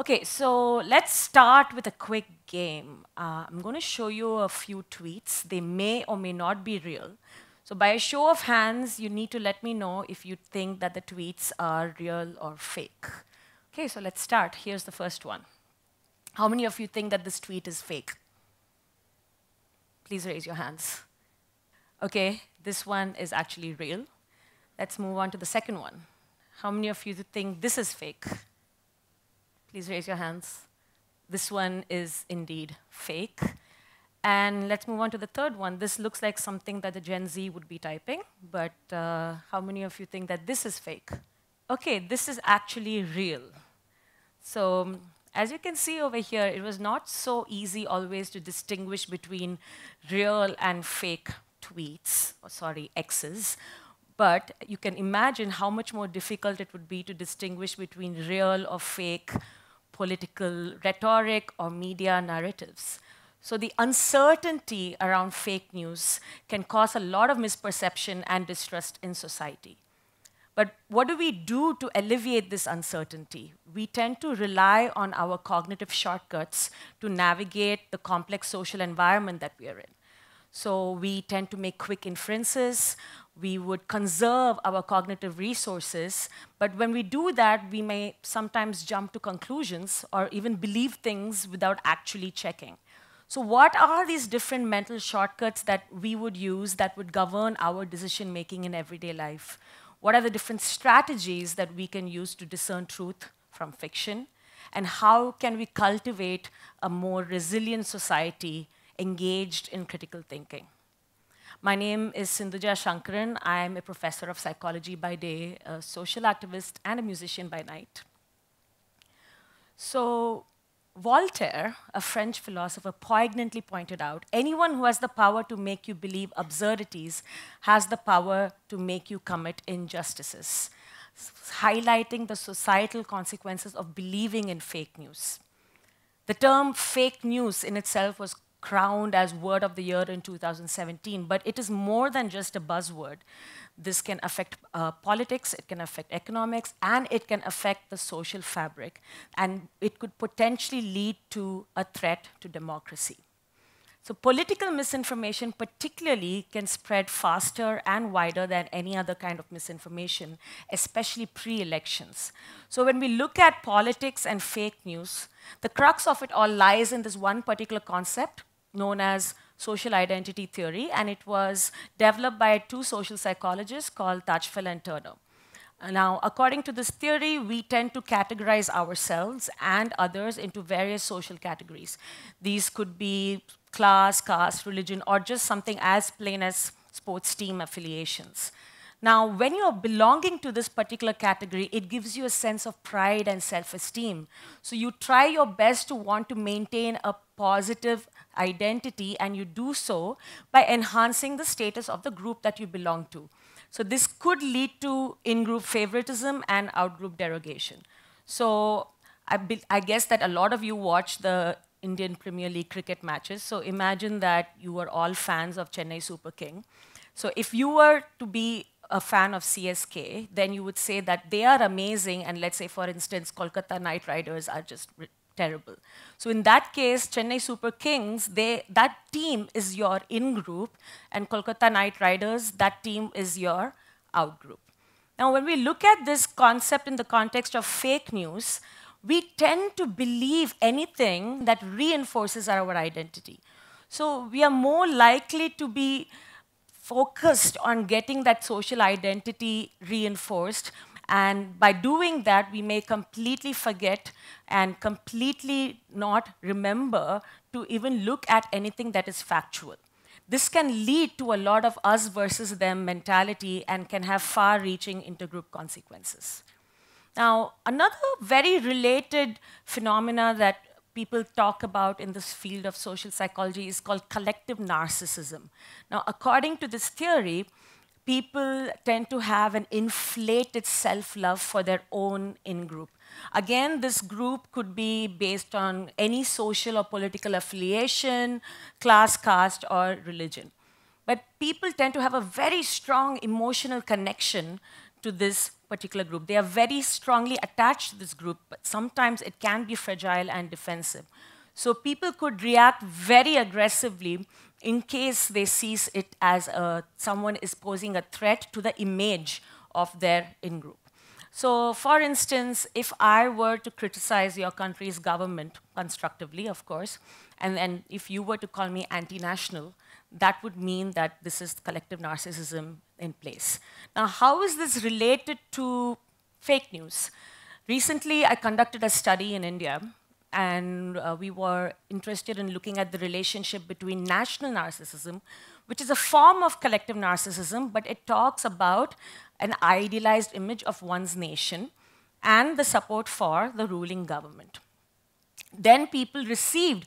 Okay, so let's start with a quick game. I'm going to show you a few tweets. They may or may not be real. So by a show of hands, you need to let me know if you think that the tweets are real or fake. Okay, so let's start. Here's the first one. How many of you think that this tweet is fake? Please raise your hands. Okay, this one is actually real. Let's move on to the second one. How many of you think this is fake? Please raise your hands. This one is indeed fake. And let's move on to the third one. This looks like something that the Gen Z would be typing, but how many of you think that this is fake? Okay, this is actually real. So as you can see over here, it was not so easy always to distinguish between real and fake tweets, or sorry, X's. But you can imagine how much more difficult it would be to distinguish between real or fake political rhetoric or media narratives. So the uncertainty around fake news can cause a lot of misperception and distrust in society. But what do we do to alleviate this uncertainty? We tend to rely on our cognitive shortcuts to navigate the complex social environment that we are in. So we tend to make quick inferences. We would conserve our cognitive resources. But when we do that, we may sometimes jump to conclusions or even believe things without actually checking. So what are these different mental shortcuts that we would use that would govern our decision-making in everyday life? What are the different strategies that we can use to discern truth from fiction? And how can we cultivate a more resilient society engaged in critical thinking? My name is Sindhuja Sankaran. I am a professor of psychology by day, a social activist, and a musician by night. So Voltaire, a French philosopher, poignantly pointed out, anyone who has the power to make you believe absurdities has the power to make you commit injustices, highlighting the societal consequences of believing in fake news. The term fake news in itself was crowned as word of the year in 2017, but it is more than just a buzzword. This can affect politics, it can affect economics, and it can affect the social fabric, and it could potentially lead to a threat to democracy. So political misinformation particularly can spread faster and wider than any other kind of misinformation, especially pre-elections. So when we look at politics and fake news, the crux of it all lies in this one particular concept known as social identity theory, and it was developed by two social psychologists called Tajfel and Turner. Now, according to this theory, we tend to categorize ourselves and others into various social categories. These could be class, caste, religion, or just something as plain as sports team affiliations. Now, when you're belonging to this particular category, it gives you a sense of pride and self-esteem. So you try your best to want to maintain a positive identity, and you do so by enhancing the status of the group that you belong to. So this could lead to in-group favoritism and out-group derogation. So I guess that a lot of you watch the Indian Premier League cricket matches. So imagine that you are all fans of Chennai Super King. So if you were to be a fan of CSK, then you would say that they are amazing, and let's say, for instance, Kolkata Knight Riders are just terrible. So in that case, Chennai Super Kings, that team is your in-group, and Kolkata Knight Riders, that team is your out-group. Now, when we look at this concept in the context of fake news, we tend to believe anything that reinforces our identity. So we are more likely to be focused on getting that social identity reinforced. And by doing that, we may completely forget and completely not remember to even look at anything that is factual. This can lead to a lot of us versus them mentality and can have far-reaching intergroup consequences. Now, another very related phenomena that people talk about in this field of social psychology is called collective narcissism. Now, according to this theory, people tend to have an inflated self-love for their own in-group. Again, this group could be based on any social or political affiliation, class, caste, or religion. But people tend to have a very strong emotional connection to this particular group. They are very strongly attached to this group, but sometimes it can be fragile and defensive. So people could react very aggressively in case they see it as someone is posing a threat to the image of their in-group. So for instance, if I were to criticize your country's government constructively, of course, and then if you were to call me anti-national, that would mean that this is collective narcissism in place. Now, how is this related to fake news? Recently, I conducted a study in India, and we were interested in looking at the relationship between national narcissism, which is a form of collective narcissism, but it talks about an idealized image of one's nation and the support for the ruling government. Then people received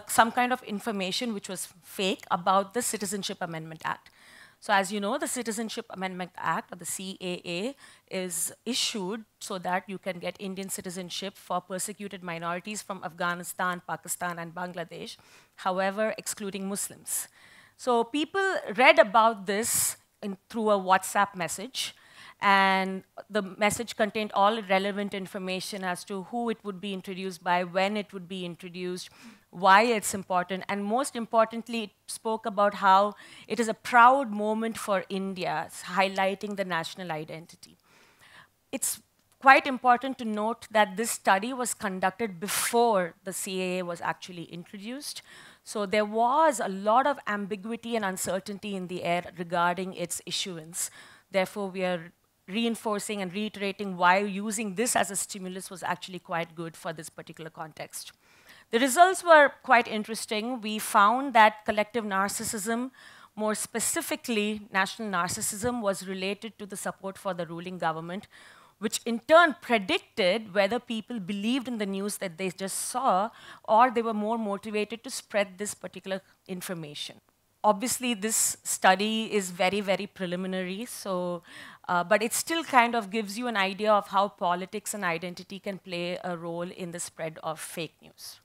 some kind of information which was fake about the Citizenship Amendment Act. So as you know, the Citizenship Amendment Act, or the CAA, is issued so that you can get Indian citizenship for persecuted minorities from Afghanistan, Pakistan, and Bangladesh, however, excluding Muslims. So people read about this through a WhatsApp message, and the message contained all relevant information as to who it would be introduced by, when it would be introduced, why it's important, and most importantly, it spoke about how it is a proud moment for India, highlighting the national identity. It's quite important to note that this study was conducted before the CAA was actually introduced. So there was a lot of ambiguity and uncertainty in the air regarding its issuance. Therefore, we are reinforcing and reiterating why using this as a stimulus was actually quite good for this particular context. The results were quite interesting. We found that collective narcissism, more specifically national narcissism, was related to the support for the ruling government, which in turn predicted whether people believed in the news that they just saw, or they were more motivated to spread this particular information. Obviously, this study is very, very preliminary, so, but it still kind of gives you an idea of how politics and identity can play a role in the spread of fake news.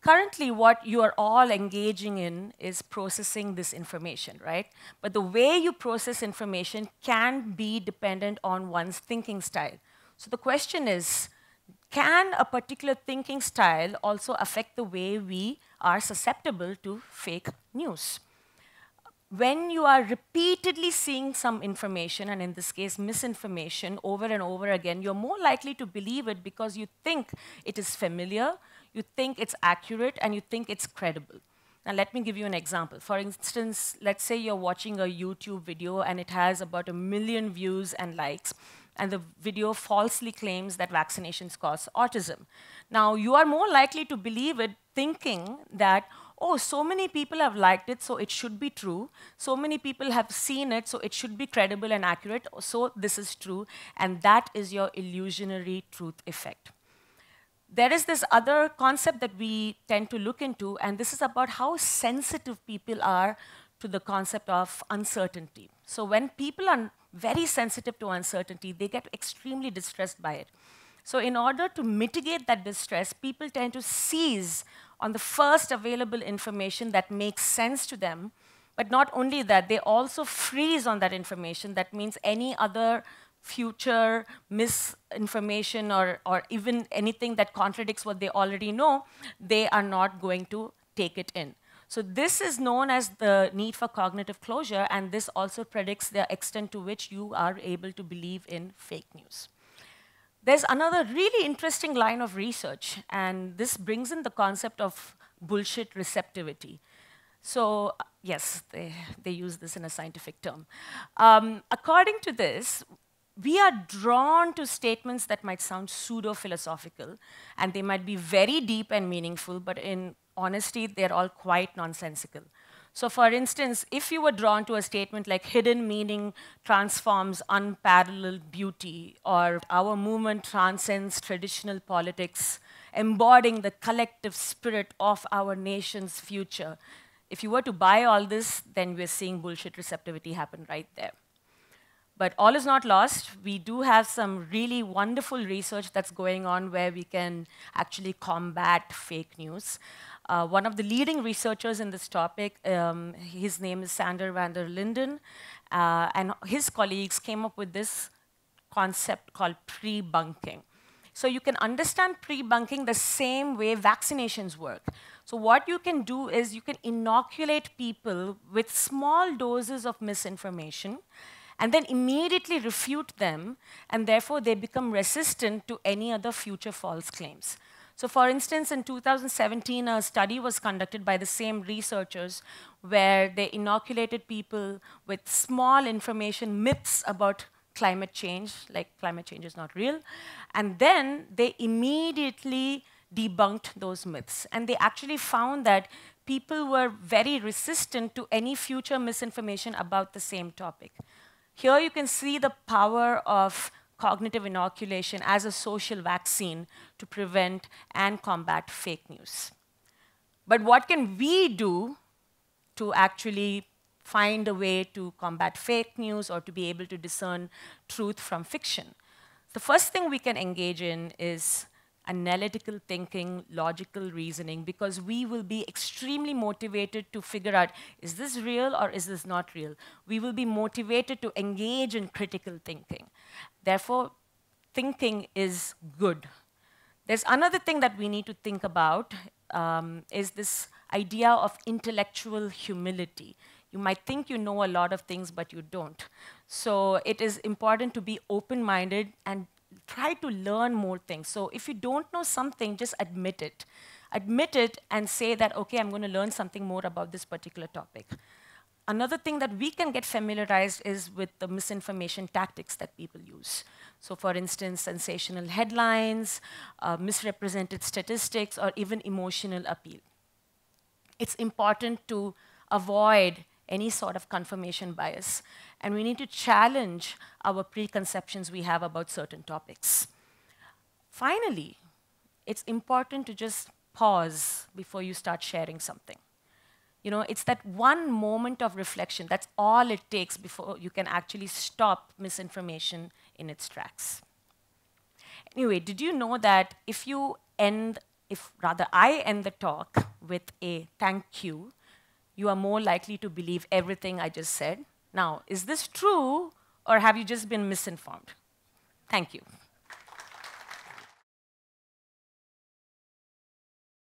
Currently, what you are all engaging in is processing this information, right? But the way you process information can be dependent on one's thinking style. So the question is, can a particular thinking style also affect the way we are susceptible to fake news? When you are repeatedly seeing some information, and in this case, misinformation, over and over again, you're more likely to believe it because you think it is familiar, you think it's accurate, and you think it's credible. Now, let me give you an example. For instance, let's say you're watching a YouTube video and it has about 1 million views and likes, and the video falsely claims that vaccinations cause autism. Now, you are more likely to believe it thinking that, oh, so many people have liked it, so it should be true. So many people have seen it, so it should be credible and accurate, so this is true. And that is your illusionary truth effect. There is this other concept that we tend to look into, and this is about how sensitive people are to the concept of uncertainty. So when people are very sensitive to uncertainty, they get extremely distressed by it. So in order to mitigate that distress, people tend to seize on the first available information that makes sense to them. But not only that, they also freeze on that information. That means any other future misinformation or even anything that contradicts what they already know, they are not going to take it in. So this is known as the need for cognitive closure, and this also predicts the extent to which you are able to believe in fake news. There's another really interesting line of research, and this brings in the concept of bullshit receptivity. So yes, they use this in a scientific term. According to this, we are drawn to statements that might sound pseudo-philosophical, and they might be very deep and meaningful, but in honesty, they're all quite nonsensical. So for instance, if you were drawn to a statement like hidden meaning transforms unparalleled beauty, or our movement transcends traditional politics, embodying the collective spirit of our nation's future, if you were to buy all this, then we're seeing bullshit receptivity happen right there. But all is not lost. We do have some really wonderful research that's going on where we can actually combat fake news. One of the leading researchers in this topic, his name is Sander van der Linden, and his colleagues came up with this concept called pre-bunking. So you can understand pre-bunking the same way vaccinations work. So what you can do is you can inoculate people with small doses of misinformation and then immediately refute them, and therefore they become resistant to any other future false claims. So for instance, in 2017, a study was conducted by the same researchers where they inoculated people with small information myths about climate change, like climate change is not real, and then they immediately debunked those myths. And they actually found that people were very resistant to any future misinformation about the same topic. Here you can see the power of cognitive inoculation as a social vaccine to prevent and combat fake news. But what can we do to actually find a way to combat fake news or to be able to discern truth from fiction? The first thing we can engage in is analytical thinking, logical reasoning, because we will be extremely motivated to figure out, is this real or is this not real? We will be motivated to engage in critical thinking. Therefore, thinking is good. There's another thing that we need to think about, is this idea of intellectual humility. You might think you know a lot of things, but you don't. So it is important to be open-minded and try to learn more things. So if you don't know something, just admit it. Admit it and say that, okay, I'm going to learn something more about this particular topic. Another thing that we can get familiarized is with the misinformation tactics that people use. So for instance, sensational headlines, misrepresented statistics, or even emotional appeal. It's important to avoid any sort of confirmation bias. And we need to challenge our preconceptions we have about certain topics. Finally, it's important to just pause before you start sharing something. You know, it's that one moment of reflection. That's all it takes before you can actually stop misinformation in its tracks. Anyway, did you know that if I end the talk with a thank you, you are more likely to believe everything I just said? Now, is this true, or have you just been misinformed? Thank you.